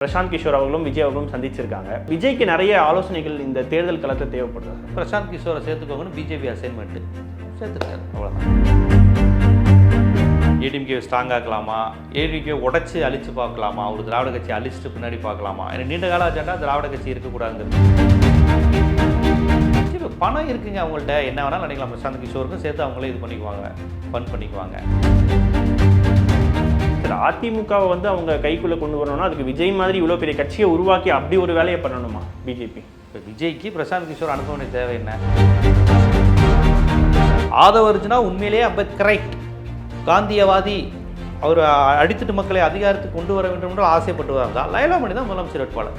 பிரசாந்த் கிஷோர் அவர்களும் விஜய் அவர்களும் சந்திச்சிருக்காங்க. விஜய்க்கு நிறைய ஆலோசனைகள் இந்த தேர்தல் களத்தில் தேவைப்படுது. பிரசாந்த் கிஷோரை சேர்த்துக்கோங்கன்னு பிஜேபி அசைன்மெண்ட்டு சேர்த்துருக்காரு, அவ்வளோதான். ஏடிஎம்கே ஸ்ட்ராங் ஆக்கலாமா, ஏடிஎம்கே உடச்சி அழிச்சு பார்க்கலாமா, ஒரு திராவிட கட்சி அழிச்சிட்டு பின்னாடி பார்க்கலாமா, எனக்கு நீண்ட கால அஜெண்டா திராவிட கட்சி இருக்கக்கூடாதுங்கிறது. பணம் இருக்குங்க அவங்கள்ட்ட, என்ன வேணாலும் நினைக்கலாம். பிரசாந்த் கிஷோருக்கும் சேர்த்து அவங்களே இது பண்ணிக்குவாங்க, ஃபன் பண்ணிக்குவாங்க. அதிமுகவை வந்து அவங்க கைக்குள்ளே கொண்டு வரணும்னா அதுக்கு விஜய் மாதிரி இவ்வளோ பெரிய கட்சியை உருவாக்கி அப்படி ஒரு வேலையை பண்ணணுமா பிஜேபி? இப்போ விஜய்க்கு பிரசாந்த் கிஷோர் அனுப்ப வேண்டிய தேவை என்ன? ஆதவர்ஜுனா உண்மையிலேயே அம்பேத்கரைட் காந்தியவாதி, அவர் அடித்துட்டு மக்களை அதிகாரத்துக்கு கொண்டு வர வேண்டும் என்று ஆசைப்பட்டுவார் தான் லைலாமணி தான் முதலமைச்சர் வேட்பாளர்.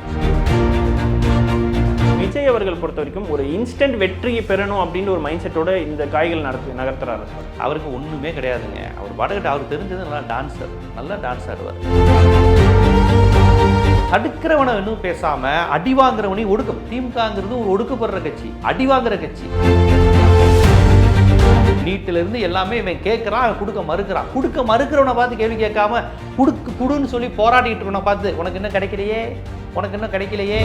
விஜய் அவர்கள் பொறுத்த வரைக்கும் ஒரு இன்ஸ்டன்ட் வெற்றியை பெறணும் அப்படின்னு ஒரு மைண்ட் செட்டோட இந்த காய்கள் நகர்த்துறாரு. அவருக்கு ஒன்றுமே கிடையாதுங்க. அவர் பாட்டுக்கிட்ட அவருக்கு தெரிஞ்சது நல்லா டான்ஸர், நல்லா டான்ஸ் ஆடுவார். தடுக்கிறவனை இன்னும் பேசாம அடி வாங்குறவனி ஒடுக்கும். திமுகங்கிறது ஒரு ஒடுக்கப்படுற கட்சி, அடி வாங்குற கட்சி. நீட்டிலிருந்து எல்லாமே இவன் கேட்குறான், அவன் கொடுக்க மறுக்கிறவனை பார்த்து கேள்வி கேட்காம குடுன்னு சொல்லி போராடிட்டு இருக்கவனை பார்த்து உனக்கு இன்னும் கிடைக்கலையே.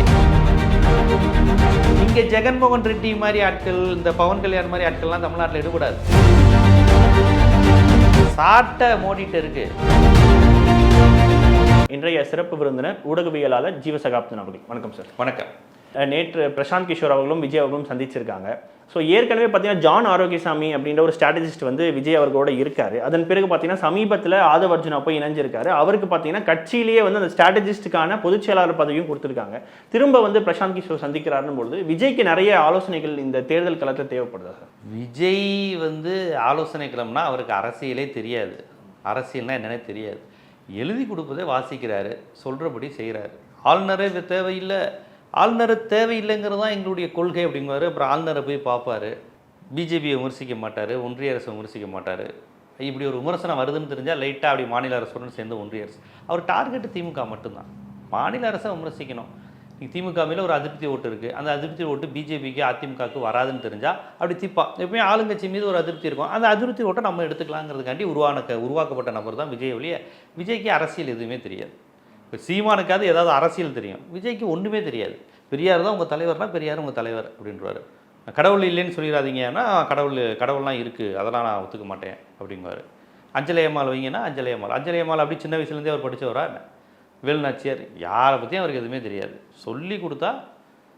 இங்கே ஜெகன்மோகன் ரெட்டி மாதிரி ஆட்கள், இந்த பவன் கல்யாண் மாதிரி ஆட்கள்லாம் தமிழ்நாட்டில் எடுக்கூடாது. சாட்டை மோடிட்டு இருக்கு. இன்றைய சிறப்பு விருந்தினர் ஊடகவியலாளர் ஜீவசகாப்தன் அவர்கள். வணக்கம் சார். வணக்கம். நேற்று பிரசாந்த் கிஷோர் அவர்களும் விஜய் அவர்களும் சந்திச்சிருக்காங்க. ஸோ ஏற்கனவே பார்த்தீங்கன்னா ஜான் ஆரோக்கியசாமி அப்படின்ற ஒரு ஸ்ட்ராட்டஜிஸ்ட் வந்து விஜய் அவர்களோட இருக்காரு. அதன் பிறகு பார்த்தீங்கன்னா சமீபத்தில் ஆதவர்ஜுனா போய் இணைஞ்சிருக்காரு. அவருக்கு பார்த்தீங்கன்னா கட்சியிலேயே வந்து அந்த ஸ்ட்ராட்டஜிஸ்டுக்கான பொதுச் செயலாளர் பதவியும் கொடுத்துருக்காங்க. திரும்ப வந்து பிரசாந்த் கிஷோர் சந்திக்கிறாருன்னு பொழுது விஜய்க்கு நிறைய ஆலோசனைகள் இந்த தேர்தல் களத்தில் தேவைப்படுதா சார்? விஜய் வந்து ஆலோசனை கிளம்புனா அவருக்கு அரசியலே தெரியாது, அரசியல்னா என்னன்னே தெரியாது. எழுதி கொடுப்பதே வாசிக்கிறாரு, சொல்கிறபடி செய்கிறாரு. ஆளுநரே தேவையில்லைங்கிறது தான் எங்களுடைய கொள்கை அப்படிங்குவார். அப்புறம் ஆளுநரை போய் பார்ப்பார், பிஜேபியை விமர்சிக்க மாட்டார், ஒன்றிய அரசை விமர்சிக்க மாட்டார். இப்படி ஒரு விமர்சனம் வருதுன்னு தெரிஞ்சால் லைட்டாக அப்படி மாநில அரசுடன் சேர்ந்து ஒன்றிய அரசு, அவர் டார்கெட்டு திமுக மட்டும்தான். மாநில அரசை விமர்சிக்கணும். நீங்கள் திமுக மேலே ஒரு அதிருப்தி ஓட்டு இருக்குது, அந்த அதிருப்தி ஓட்டு பிஜேபிக்கு அதிமுகவுக்கு வராதுன்னு தெரிஞ்சால் அப்படி திப்பா. எப்பவுமே ஆளுங்கட்சி மீது ஒரு அதிருப்தி இருக்கும், அந்த அதிருப்தி ஓட்டை நம்ம எடுத்துக்கலாங்கிறதுக்காண்டி உருவாக்கப்பட்ட நபர் தான் விஜய். ஒழிய விஜய்க்கு அரசியல் எதுவுமே தெரியாது. இப்போ சீமானுக்காவது ஏதாவது அரசியல் தெரியும், விஜய்க்கு ஒன்றுமே தெரியாது. பெரியார் தான் உங்கள் தலைவர்னா பெரியார் உங்கள் தலைவர் அப்படின்றாரு. கடவுள் இல்லைன்னு சொல்லிடாதீங்கன்னா கடவுள்லாம் இருக்குது, அதெல்லாம் நான் ஒத்துக்க மாட்டேன் அப்படிங்குவார். அஞ்சலையம்மாள் வைங்கன்னா அஞ்சலையம்மாள் அப்படி சின்ன வயசுலேருந்தே அவர் படித்தவரா என்ன? வேலுநாச்சியார், யாரை பற்றியும் அவருக்கு எதுவுமே தெரியாது. சொல்லி கொடுத்தா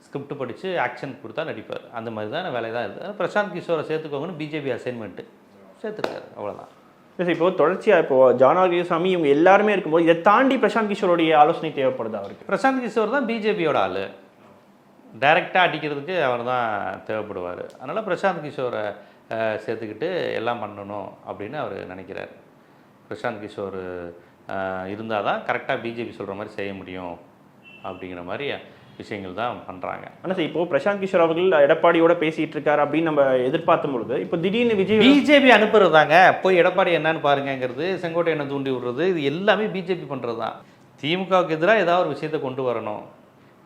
ஸ்கிரிப்ட் படித்து ஆக்ஷன் கொடுத்தா நடிப்பார். அந்த மாதிரி தான் வேலை தான் இருக்குது. பிரசாந்த் கிஷோரை சேர்த்துக்கோங்கன்னு பிஜேபி அசைன்மெண்ட்டு சேர்த்துருக்காரு, அவ்வளோதான். இப்போ தொடர்ச்சியாக இப்போ ஜான் ஆரோக்கியசாமி இவங்க எல்லாருமே இருக்கும்போது இதை தாண்டி பிரசாந்த் கிஷோருடைய ஆலோசனை தேவைப்படுது அவருக்கு. பிரசாந்த் கிஷோர் தான் பிஜேபியோட ஆள், டைரெக்டாக அடிக்கிறதுக்கு அவர் தான் தேவைப்படுவார். அதனால் பிரசாந்த் கிஷோரை சேர்த்துக்கிட்டு எல்லாம் பண்ணணும் அப்படின்னு அவர் நினைக்கிறார். பிரசாந்த் கிஷோர் இருந்தால் தான் கரெக்டாக பிஜேபி சொல்கிற மாதிரி செய்ய முடியும் அப்படிங்கிற மாதிரி விஷயங்கள் தான் பண்ணுறாங்க. ஆனால் சார் இப்போது பிரசாந்த் கிஷோர் அவர்கள் எடப்பாடியோட பேசிகிட்டு இருக்காரு அப்படின்னு நம்ம எதிர்பார்த்த பொழுது இப்போ திடீர்னு பிஜேபி அனுப்புறதாங்க, போய் எடப்பாடி என்னன்னு பாருங்கிறது, செங்கோட்டையனை தூண்டி விடுறது, இது எல்லாமே பிஜேபி பண்ணுறது தான். திமுகவுக்கு எதிராக ஏதாவது ஒரு விஷயத்தை கொண்டு வரணும்.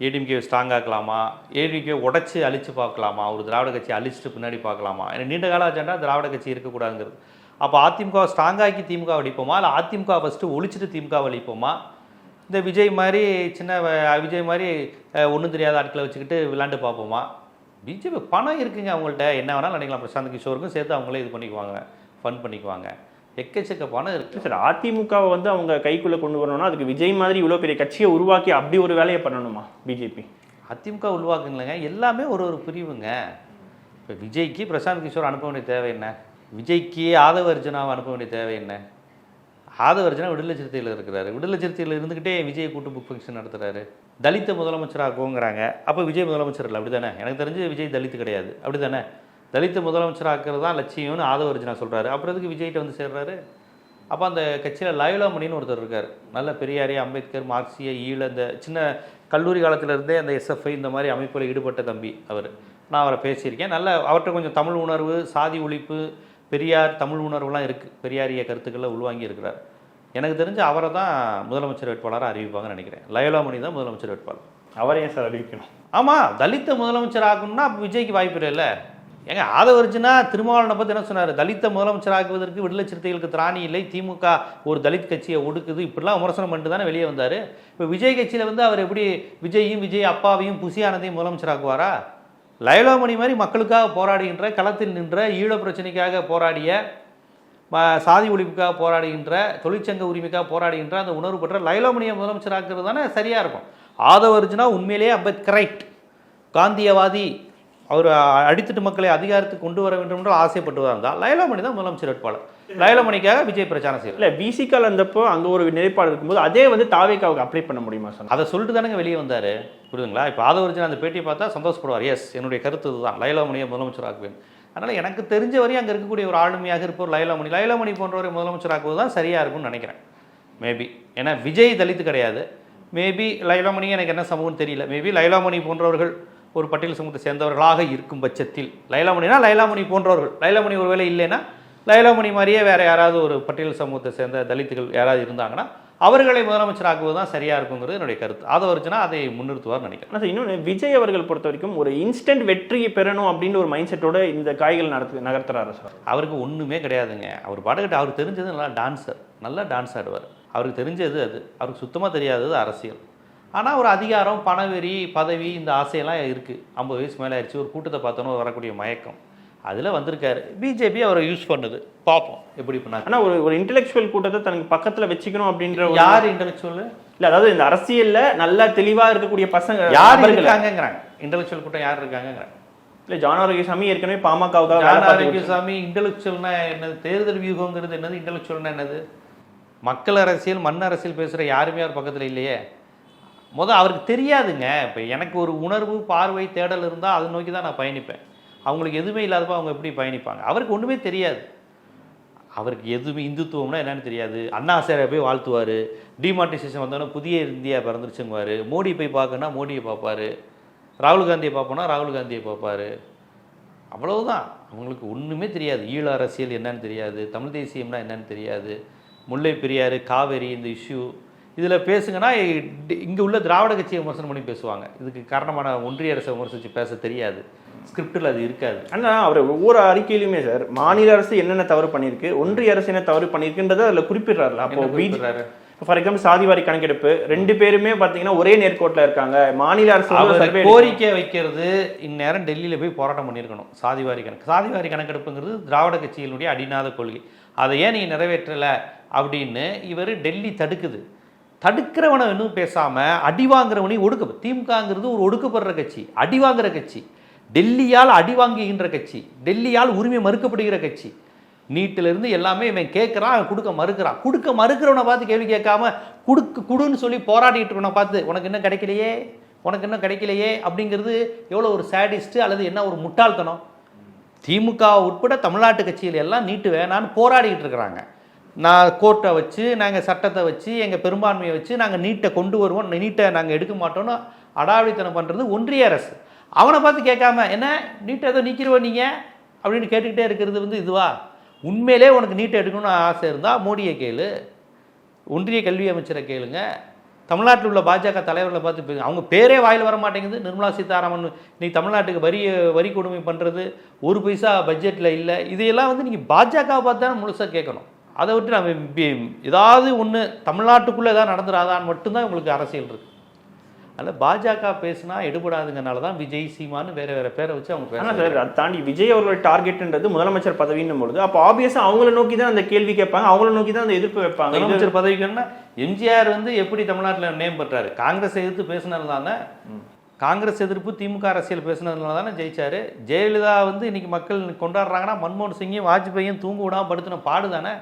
ஏடிஎம்கே ஸ்ட்ராங் ஆக்கலாமா, ஏடிஎம்கே உடச்சி அழிச்சு பார்க்கலாமா, ஒரு திராவிட கட்சி அழிச்சிட்டு பின்னாடி பார்க்கலாமா, எனக்கு நீண்ட கால அஜெண்டா திராவிட கட்சி இருக்கக்கூடாதுங்கிறது. அப்போ அதிமுக ஸ்ட்ராங்காக்கி திமுக அழிப்போமா, இல்லை அதிமுக ஃபஸ்ட்டு ஒழிச்சிட்டு திமுக அழிப்போமா? இந்த விஜய் மாதிரி ஒன்றும் தெரியாத ஆட்களை வச்சுக்கிட்டு விளாண்டு பார்ப்போமா? பிஜேபி பணம் இருக்குங்க அவங்கள்ட்ட, என்ன வேணாலும் நினைக்கலாம். பிரசாந்த் கிஷோருக்கும் சேர்த்து அவங்களே இது பண்ணிக்குவாங்க, ஃபன் பண்ணிக்குவாங்க. எக்கச்சக்க பணம் இருக்குது சார். அதிமுகவை வந்து அவங்க கைக்குள்ளே கொண்டு வரணும்னா அதுக்கு விஜய் மாதிரி இவ்வளோ பெரிய கட்சியை உருவாக்கி அப்படி ஒரு வேலையை பண்ணணுமா பிஜேபி? அதிமுக உருவாக்குங்களேங்க, எல்லாமே ஒரு பிரிவுங்க. இப்போ விஜய்க்கு பிரசாந்த் கிஷோர் அனுப்ப வேண்டிய தேவை என்ன? விஜய்க்கு ஆதவர்ஜுனாவை அனுப்ப வேண்டிய தேவை என்ன? ஆதவர்ஜுனா விடுதலை சிறுத்தையில் இருக்கிறாரு, விடுதலை சிறுத்தையில் இருந்துக்கிட்டே விஜய் கூட்டு புக் ஃபங்க்ஷன் நடத்துகிறாரு. தலித்த முதலமைச்சராக்குங்கிறாங்க, அப்போ விஜய் முதலமைச்சர் இல்லை, அப்படி தானே? எனக்கு தெரிஞ்சு விஜய் தலித்து கிடையாது, அப்படி தானே? தலித்த முதலமைச்சராக்கிறது தான் லட்சியம்னு ஆதவர்ஜுனா சொல்கிறாரு. அப்புறம் எதுக்கு விஜய்கிட்ட வந்து சேர்றாரு? அப்போ அந்த கட்சியில் லைலாமணின்னு ஒருத்தர் இருக்கார், நல்ல பெரியாரிய அம்பேத்கர் மார்க்சிய இந்த சின்ன கல்லூரி காலத்திலேருந்தே அந்த எஸ்எஃப்ஐ இந்த மாதிரி அமைப்பில் ஈடுபட்ட தம்பி அவர். நான் அவரை பேசியிருக்கேன். நல்ல அவர்கிட்ட கொஞ்சம் தமிழ் உணர்வு, சாதி ஒழிப்பு, பெரியார் தமிழ் உணர்வுலாம் இருக்குது, பெரியாரிய கருத்துக்களில் உள்வாங்கி இருக்கிறார். எனக்கு தெரிஞ்சு அவரை தான் முதலமைச்சர் வேட்பாளராக அறிவிப்பாங்கன்னு நினைக்கிறேன். லைலாமணி தான் முதலமைச்சர் வேட்பாளர். அவரையும் சார் அறிவிக்கணும். ஆமாம், தலித்த முதலமைச்சர் ஆகணும்னா அப்போ விஜய்க்கு வாய்ப்பு இல்லை. ஏங்க ஆதவர்ஜுனா திருமாவளவனை பற்றி என்ன சொன்னார்? தலித்த முதலமைச்சராக்குவதற்கு விடுதலை சிறுத்தைகளுக்கு திராணி இல்லை, திமுக ஒரு தலித் கட்சியை ஒடுக்குது, இப்படிலாம் விமர்சனம் பண்ணிட்டு தானே வெளியே வந்தார். இப்போ விஜய் கட்சியில் வந்து அவர் எப்படி விஜய் அப்பாவையும் புசியானதையும் முதலமைச்சராக்குவாரா? லைலாமணி மாதிரி மக்களுக்காக போராடுகின்ற, களத்தில் நின்ற, ஈழ பிரச்சனைக்காக போராடிய, சாதி ஒழிப்புக்காக போராடுகின்ற, தொழிற்சங்க உரிமைக்காக போராடுகின்ற அந்த உணர்வு பெற்ற லைலாமணியை முதலமைச்சராக்குறது தானே சரியாக இருக்கும். ஆதவர்ஜுனா உண்மையிலேயே அம்பேத்கரைட் காந்தியவாதி, அவர் அடித்தட்டு மக்களை அதிகாரத்துக்கு கொண்டு வர வேண்டும் என்று ஆசைப்பட்டுவதாக இருந்தால் லைலாமணி தான் முதலமைச்சர் வேட்பாளர். லைலாமணிக்காக விஜய் பிரச்சாரம் செய்யல. இல்லை விசிகால் இருந்தப்போ அங்கே ஒரு நிலைப்பாடு இருக்கும்போது அதே வந்து தாவேக்காவுக்கு அப்ளை பண்ண முடியுமா சார்? அதை சொல்லிட்டு தானே வெளியே வந்தார், புரியுதுங்களா? இப்போ ஆதவர்ஜுனா அந்த பேட்டியை பார்த்தா சந்தோஷப்படுவார். எஸ், என்னுடைய கருத்து இதுதான், லைலாமணியை முதலமைச்சராக்குவேன். அதனால் எனக்கு தெரிஞ்ச வரையும் அங்கே இருக்கக்கூடிய ஒரு ஆளுமையாக இருப்பவர் லைலாமணி போன்றவரை முதலமைச்சராக்குவது தான் சரியாக இருக்கும்னு நினைக்கிறேன். மேபி ஏன்னா விஜய் தலித்து கிடையாது, மேபி லைலாமணி எனக்கு என்ன சமூகம் தெரியல, மேபி லைலாமணி போன்றவர்கள் ஒரு பட்டியல் சமூகத்தை சேர்ந்தவர்களாக இருக்கும் பட்சத்தில், லைலாமணி போன்றவர்கள், லைலாமணி ஒரு வேளை இல்லைன்னா லைலாமணி மாதிரியே வேறு யாராவது ஒரு பட்டியல் சமூகத்தை சேர்ந்த தலித்துகள் யாராவது இருந்தாங்கன்னா அவர்களை முதலமைச்சராக்குவது தான் சரியாக இருக்குங்கிறது என்னுடைய கருத்து. ஆதவர்ஜுனா அதை முன்னிறுத்துவார் நினைக்கிறேன். ஆனால் இன்னொன்று, விஜய் அவர்கள் பொறுத்த வரைக்கும் ஒரு இன்ஸ்டன்ட் வெற்றியை பெறணும் அப்படின்ற ஒரு மைண்ட் செட்டோட இந்த காய்கள் நகர்த்துறாரு சார். அவருக்கு ஒன்றுமே கிடையாதுங்க. அவர் பாட்டுக்கிட்ட அவருக்கு தெரிஞ்சது நல்லா டான்ஸ் ஆடுவார். அவருக்கு தெரிஞ்சது அது, அவருக்கு சுத்தமாக தெரியாதது அரசியல். ஆனால் ஒரு அதிகாரம், பணவெறி, பதவி, இந்த ஆசையெல்லாம் இருக்குது. 50 வயசு மேலே ஆயிடுச்சு, ஒரு கூட்டத்தை பார்த்தோன்னு வரக்கூடிய மயக்கம், அதில் வந்திருக்காரு. பிஜேபி அவரை யூஸ் பண்ணுது, பார்ப்போம் எப்படி பண்ணாங்க. ஆனால் ஒரு இன்டெலெக்சுவல் கூட்டத்தை தனக்கு பக்கத்தில் வச்சுக்கணும் அப்படின்ற யார் இன்டெலெக்சுவல்? இல்லை, அதாவது இந்த அரசியலில் நல்லா தெளிவாக இருக்கக்கூடிய பசங்க யார் இருக்காங்கிறாங்க. இன்டெலெக்சுவல் கூட்டம் யார் இருக்காங்கிறாங்க. இல்லை, ஜான் ஆரோக்கியசாமி ஏற்கனவே பாமகவுக்காக. ஜான் ஆரோக்கியசாமி இன்டெலெக்சுவல்னா என்னது? தேர்தல் வியூகங்கிறது என்னது? இன்டெலெக்சுவல்னா என்னது? மக்கள் அரசியல், மண் அரசியல் பேசுகிற யாருமே அவர் பக்கத்தில் இல்லையே. அவருக்கு தெரியாதுங்க. இப்போ எனக்கு ஒரு உணர்வு, பார்வை, தேடல் இருந்தால் அதை நோக்கி தான் நான் பயணிப்பேன். அவங்களுக்கு எதுவுமே இல்லாதப்போ அவங்க எப்படி பயணிப்பாங்க? அவருக்கு ஒன்றுமே தெரியாது. அவருக்கு எதுவுமே இந்துத்துவம்னா என்னன்னு தெரியாது. அண்ணா சாரை போய் வாழ்த்துவார், டிமானிட்டைசேஷன் வந்தோன்னா புதிய இந்தியா பிறந்துருச்சுங்குவார். மோடி போய் பார்க்கணுன்னா மோடியை பார்ப்பார், ராகுல் காந்தியை பார்ப்போன்னா ராகுல் காந்தியை பார்ப்பார். அவ்வளவுதான். அவங்களுக்கு ஒன்றுமே தெரியாது. ஈழ அரசியல் என்னன்னு தெரியாது, தமிழ் தேசியம்னா என்னன்னு தெரியாது, முல்லை பெரியாறு, காவேரி இந்த இஷ்யூ இதில் பேசுங்கன்னா இங்கே உள்ள திராவிட கட்சியை விமர்சனம் பண்ணி பேசுவாங்க. இதுக்கு காரணமான ஒன்றிய அரசை விமர்சித்து பேச தெரியாது, ஸ்கிரிப்டில் அது இருக்காது. ஆனால் அவர் ஒவ்வொரு அறிக்கையிலுமே சார் மாநில அரசு என்னென்ன தவறு பண்ணியிருக்கு, ஒன்றிய அரசு என்ன தவறு பண்ணியிருக்குன்றதை அதில் குறிப்பிடுறாரு. அப்போ ஃபார் எக்ஸாம்பிள் சாதிவாரி கணக்கெடுப்பு, 2 பேருமே பார்த்தீங்கன்னா ஒரே நேர்கோட்டில் இருக்காங்க. மாநில அரசு கோரிக்கை வைக்கிறது இந்நேரம் டெல்லியில் போய் போராட்டம் பண்ணியிருக்கணும். சாதிவாரி கணக்கெடுப்புங்கிறது திராவிட கட்சியினுடைய அடிநாத கொள்கை. அதை ஏன் நீங்கள் நிறைவேற்றலை அப்படின்னு இவர் டெல்லி தடுக்கிறவனை இன்னும் பேசாமல் அடி வாங்குறவனையும் ஒடுக்க. திமுகங்கிறது ஒரு ஒடுக்கப்படுற கட்சி, அடி வாங்குற கட்சி, டெல்லியால் அடி வாங்குகின்ற கட்சி, டெல்லியால் உரிமை மறுக்கப்படுகிற கட்சி. நீட்டிலிருந்து எல்லாமே இவன் கேட்குறான், அவன் கொடுக்க மறுக்கிறவனை பார்த்து கேள்வி கேட்காம குடுன்னு சொல்லி போராடிட்டு இருக்கவனை பார்த்து உனக்கு இன்னும் கிடைக்கலையே அப்படிங்கிறது எவ்வளோ ஒரு சேடிஸ்ட்டு அல்லது என்ன ஒரு முட்டாள்தனம். திமுக உட்பட தமிழ்நாட்டு கட்சியில் எல்லாம் நீட்டு வேணான்னு போராடிக்கிட்டு இருக்கிறாங்க. நான் கோர்ட்டை வச்சு, நாங்கள் சட்டத்தை வச்சு, எங்கள் பெரும்பான்மையை வச்சு நாங்கள் நீட்டை கொண்டு வருவோம், நீட்டை நாங்கள் எடுக்க மாட்டோம்னு அடாவடித்தனம் பண்ணுறது ஒன்றிய அரசு. அவனை பார்த்து கேட்காம என்ன நீட்டை ஏதோ நீக்கிடுவோம் நீங்கள் அப்படின்னு கேட்டுக்கிட்டே இருக்கிறது இதுவா? உண்மையிலே உனக்கு நீட்டை எடுக்கணும்னு ஆசை இருந்தால் மோடியை கேளு, ஒன்றிய கல்வி அமைச்சரை கேளுங்க, தமிழ்நாட்டில் உள்ள பாஜக தலைவர்களை பார்த்து அவங்க பேரே வாயில் வர மாட்டேங்குது. நிர்மலா சீதாராமன் இன்னைக்கு தமிழ்நாட்டுக்கு வரி கொடுமை பண்ணுறது, 1 பைசா பட்ஜெட்டில் இல்லை. இதையெல்லாம் நீங்கள் பாஜகவை பார்த்து தான் முழுசாக கேட்கணும். அதை விட்டு நம்ம ஏதாவது ஒன்று தமிழ்நாட்டுக்குள்ளே ஏதாவது நடந்துடாதான்னு மட்டும்தான் உங்களுக்கு அரசியல் இருக்குது. அதனால் பாஜக பேசினா எடுபடாதுங்கனால தான் விஜய், சீமானு வேறு பேரை வச்சு அவங்க பேசுகிறாங்க. சார், அதை தாண்டி விஜய் அவர்களோட டார்கெட்ன்றது முதலமைச்சர் பதவின்னும் பொழுது அப்போ ஆப்வியஸாக அவங்கள நோக்கி தான் அந்த கேள்வி கேட்பாங்க, அவங்கள நோக்கி தான் அந்த எதிர்ப்பு வைப்பாங்க. முதலமைச்சர் பதவிக்குன்னா எம்ஜிஆர் எப்படி தமிழ்நாட்டில் நேம் பெற்றாரு? காங்கிரஸ் எதிர்த்து பேசினது தானே. காங்கிரஸ் எதிர்ப்பு, திமுக அரசியல் பேசினதுனால தானே ஜெயிச்சாரு. ஜெயலலிதா இன்னைக்கு மக்கள் கொண்டாடுறாங்கன்னா மன்மோகன் சிங்கையும் வாஜ்பாயும் தூங்க விடாமல் படுத்தின பாடு தானே.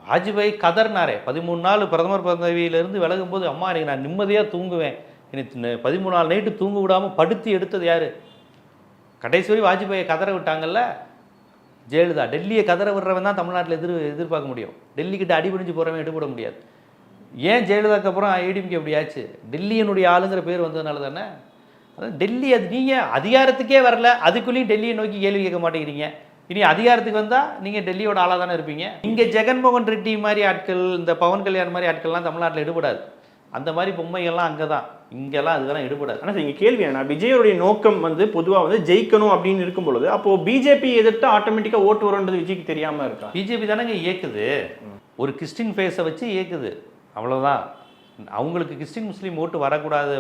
வாஜ்பாய் கதர்னாரே 13 நாள் பிரதமர் பதவியிலிருந்து விலகும் போது, அம்மா இன்னைக்கு நான் நிம்மதியாக தூங்குவேன், இன்னைக்கு 13 நாள் நைட்டு தூங்க விடாமல் படுத்தி எடுத்தது யார்? கடைசி வரை வாஜ்பாயை கதற விட்டாங்கல்ல ஜெயலலிதா. டெல்லியை கதற விடுறவன் தான் தமிழ்நாட்டில் எதிர்பார்க்க முடியும். டெல்லிக்கிட்ட அடிபடிஞ்சு போகிறவன் எடுபட முடியாது. ஏன் ஜெயலலிதாக்கு அப்புறம் ஏடிஎம்கே எப்படி ஆச்சு? டெல்லியினுடைய ஆளுங்கிற பேர் வந்ததுனால தானே. அதான் டெல்லி, அது நீங்கள் அதிகாரத்துக்கே வரல, அதுக்குள்ளேயும் டெல்லியை நோக்கி கேள்வி கேட்க மாட்டேங்கிறீங்க. இனி அதிகாரத்துக்கு வந்தால் நீங்கள் டெல்லியோட ஆளாக தானே இருப்பீங்க. இங்கே ஜெகன்மோகன் ரெட்டி மாதிரி ஆட்கள், இந்த பவன் கல்யாண் மாதிரி ஆட்கள்லாம் தமிழ்நாட்டில் எடுபடாது. அந்த மாதிரி பொம்மைகள்லாம் அங்கே தான், இங்கெல்லாம் அதுக்கெல்லாம் எடுபடாது. ஆனால் இங்கே கேள்வி என்ன, விஜயோடைய நோக்கம் வந்து பொதுவாக வந்து ஜெயிக்கணும் அப்படின்னு இருக்கும் பொழுது அப்போ பிஜேபி எதிர்த்து ஆட்டோமேட்டிக்காக ஓட்டு வரும்ன்றது விஜய்க்கு தெரியாமல் இருக்கா? பிஜேபி தானேங்க இயக்குது, ஒரு கிறிஸ்டின் ஃபேஸை வச்சு இயக்குது, அவ்வளோதான். அவங்களுக்கு கிறிஸ்டின் முஸ்லீம் ஓட்டு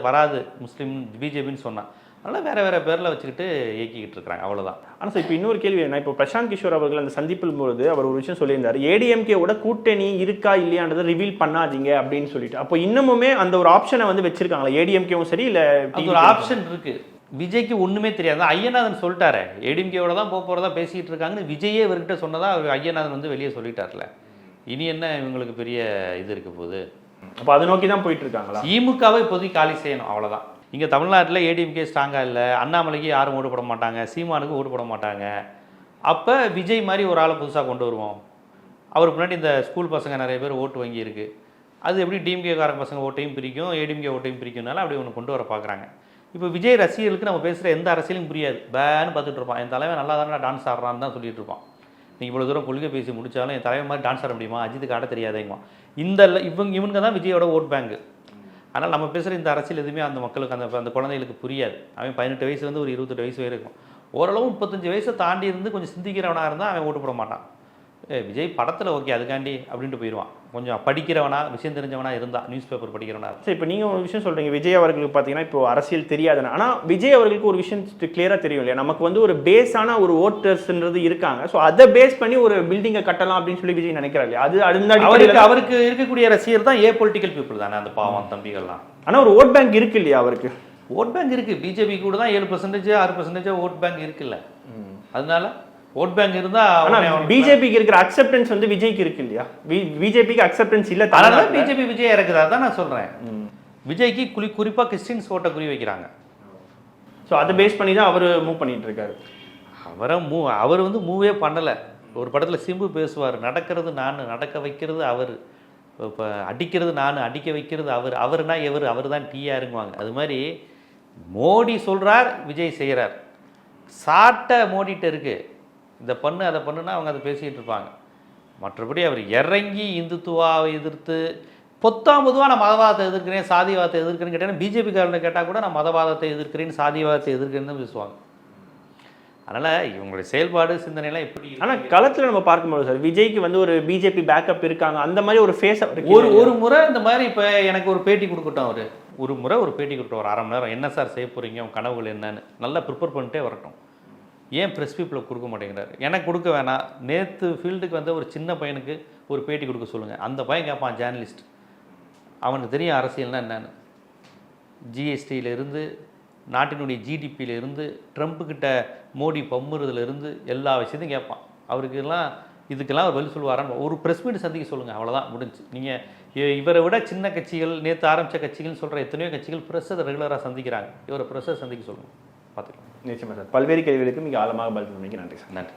வராது முஸ்லீம் பிஜேபின்னு சொன்னான், அதனால் வேறு வேறு பேரில் வச்சுக்கிட்டு இயக்கிக்கிட்டு இருக்கிறாங்க, அவ்வளோதான். ஆனால் சார் இப்போ இன்னொரு கேள்வி என்ன, இப்போ பிரசாந்த் கிஷோர் அவர்கள் அந்த சந்திப்பில் போது அவர் ஒரு விஷயம் சொல்லியிருந்தார், ஏடிஎம்கேவோட கூட்டணி இருக்கா இல்லையான்றதை ரிவீல் பண்ணாதீங்க அப்படின்னு சொல்லிட்டு. அப்போ இன்னமுமே அந்த ஒரு ஆப்ஷனை வந்து வச்சிருக்காங்களா ஏடிஎம்கேவும் சரி, இல்லை ஒரு ஆப்ஷன் இருக்கு. விஜய்க்கு ஒன்றுமே தெரியாது, ஐயநாதன் சொல்லிட்டாரு ஏடிஎம்கேவோட தான் போகிறதா பேசிக்கிட்டு இருக்காங்கன்னு விஜயே இவர்கிட்ட சொன்னதா ஐயநாதன் வந்து வெளியே சொல்லிட்டார்ல. இனி என்ன இவங்களுக்கு பெரிய இது இருக்க போகுது? அப்போ அதை நோக்கி தான் போயிட்டு இருக்காங்களா? திமுகவை இப்போதைக்கு காலி செய்யணும், அவ்வளோதான். இங்கே தமிழ்நாட்டில் ஏடிஎம்கே ஸ்ட்ராங்காக இல்லை, அண்ணாமலைக்கு யாரும் ஓட்டு போட மாட்டாங்க, சீமானுக்கு ஓட்டு போட மாட்டாங்க. அப்போ விஜய் மாதிரி ஒரு ஆளை புதுசாக கொண்டு வருவோம், அவருக்கு முன்னாடி இந்த ஸ்கூல் பசங்க நிறைய பேர் ஓட்டு வங்கி இருக்குது, அது எப்படி டிஎம்கேக்காரங்க பசங்க ஓட்டையும் பிரிக்கும், ஏடிஎம்கே ஓட்டையும் பிரிக்கும்னால அப்படி ஒன்று கொண்டு வர பார்க்குறாங்க. இப்போ விஜய் ரசிகர்களுக்கு நம்ம பேசுகிற எந்த அரசியலும் புரியாது, பேன்னு பார்த்துட்டு இருப்பான். என் தலைவன் நல்லா தானே டான்ஸ் ஆடுறான்னு தான் சொல்லிட்டு இருப்பான். நீங்கள் இவ்வளோ தூரம் கொள்கை பேசி முடித்தாலும் என் தலைவன் மாதிரி டான்ஸ் ஆட முடியுமா, அஜித்துக்கு ஆட தெரியாதேங்க. இவங்க தான் விஜயோட ஓட் பேங்கு. ஆனால் நம்ம பேசுகிற இந்த அரசியல் எதுவுமே அந்த மக்களுக்கு அந்த குழந்தைகளுக்கு புரியாது. அவன் 18 வயசுலேருந்து ஒரு 28 வயசு வரை இருக்கும். ஓரளவு 35 வயசை தாண்டி இருந்து கொஞ்சம் சிந்திக்கிறவனாக இருந்தால் அவன் ஓட்டு போட மாட்டான். விஜய் படத்தில் ஓகே அதுக்காண்டி அப்படின்ட்டு போயிடுவான். கொஞ்சம் படிக்கிறவனா, விஷயம் தெரிஞ்சவனா இருந்தால், நியூஸ் பேப்பர் படிக்கிறவனா. சரி, இப்போ நீங்கள் ஒரு விஷயம் சொல்கிறீங்க, விஜய் அவர்களுக்கு பார்த்தீங்கன்னா இப்போ அரசியல் தெரியாதுன்னு. ஆனால் விஜய் அவர்களுக்கு ஒரு விஷயம் கிளியராக தெரியும் இல்லையா, நமக்கு வந்து ஒரு பேஸான ஒரு ஓட்டர்ஸ்ன்றது இருக்காங்க, ஸோ அதை பேஸ் பண்ணி ஒரு பில்டிங்கை கட்டலாம் அப்படின்னு சொல்லி விஜய் நினைக்கிறாரு இல்லையா? அது அவருக்கு இருக்கக்கூடிய ரசிகர் தான் ஏ பொலிட்டிக்கல் பீப்புள் தானே, அந்த பாவம் தம்பிகள்லாம். ஆனால் ஒரு ஓட் பேங்க் இருக்கு இல்லையா அவருக்கு? ஓட் பேங்க் இருக்குது, பிஜேபி கூட தான் 7% 6% ஓட் பேங்க் இருக்குல்ல. அதனால ஓட் பேங்க் இருந்தா பிஜேபிக்கு இருக்கிற அக்செப்டன்ஸ் வந்து விஜய்க்கு இருக்கு இல்லையா? பிஜேபிக்கு அக்செப்டன்ஸ் இல்ல, அதனால பிஜேபி விஜய் இறக்குதா தான் நான் சொல்றேன். விஜய்க்கு குறிப்பா கிறிஸ்டின்ஸ் ஓட்ட குறி வைக்கிறாங்க. ஸோ அதை பேஸ் பண்ணி தான் அவர் மூவ் பண்ணிட்டு இருக்காரு. அவர் வந்து மூவே பண்ணலை. ஒரு படத்தில் சிம்பு பேசுவார், நடக்கிறது நான், நடக்க வைக்கிறது அவர், இப்போ அடிக்கிறது நான், அடிக்க வைக்கிறது அவர், அவர்னா அவர் தான் டிஆருங்குவாங்க. அது மாதிரி மோடி சொல்கிறார், விஜய் செய்கிறார். சாட்டை மோடிட்டு இருக்கு, இதை பண்ணு அதை பண்ணுன்னா அவங்க அதை பேசிகிட்டு இருப்பாங்க. மற்றபடி அவர் இறங்கி இந்துத்துவாவை எதிர்த்து பொதுவாக நான் மதவாதத்தை எதிர்க்கிறேன், சாதிவாதத்தை எதிர்க்கிறேன்னு கேட்டேன்னா பிஜேபிக்காரனை கேட்டால் கூட நான் மதவாதத்தை எதிர்க்கிறேன், சாதிவாதத்தை எதிர்க்கிறேன்னு தான் பேசுவாங்க. அதனால் இவங்களுடைய செயல்பாடு சிந்தனைலாம் எப்படி. ஆனால் களத்தில் நம்ம பார்க்கும்போது சார் விஜய்க்கு வந்து ஒரு பிஜேபி பேக்கப் இருக்காங்க, அந்த மாதிரி ஒரு ஃபேஸ் ஒரு முறை இந்த மாதிரி இப்போ எனக்கு ஒரு பேட்டி கொடுக்கட்டும், அவர் ஒரு முறை ஒரு பேட்டி கொடுக்கட்டும், ஒரு 1/2 மணி நேரம், என்ன சார் செய்ய போகிறீங்க, உங்கள் கனவுகள் என்னன்னு நல்லா ப்ரிப்பேர் பண்ணிட்டே வரட்டும். ஏன் ப்ரெஸ் பீப்புளை கொடுக்க மாட்டேங்கிறார்? எனக்கு கொடுக்க வேணாம், நேற்று ஃபீல்டுக்கு வந்த ஒரு சின்ன பையனுக்கு ஒரு பேட்டி கொடுக்க சொல்லுங்கள். அந்த பையன் கேட்பான், ஜேர்னலிஸ்ட், அவனுக்கு தெரியும் அரசியல்னா என்னன்னு. ஜிஎஸ்டியிலேருந்து, நாட்டினுடைய ஜிடிபியிலேருந்து, ட்ரம்ப்புக்கிட்ட மோடி பம்முறதுலேருந்து எல்லா விஷயத்தையும் கேட்பான். இதுக்கெல்லாம் அவர் வெளி சொல்லுவாரான்னு ஒரு ப்ரெஸ் மீட் சந்திக்க சொல்லுங்கள், அவ்வளோதான் முடிஞ்சு. நீங்கள் இவரை விட சின்ன கட்சிகள், நேற்று ஆரம்பித்த கட்சிகள்னு சொல்கிற எத்தனையோ கட்சிகள் ப்ரெஸ்ஸை ரெகுலராக சந்திக்கிறாங்க, இவரை ப்ரெஸ்ஸை சந்திக்க சொல்லுங்கள், பார்த்துக்கலாம். நிச்சயமாக சார். பல்வேறு கேள்விகளுக்கு மிக ஆழமாக பதில் சொன்னீங்க. நன்றி சார். நன்றி.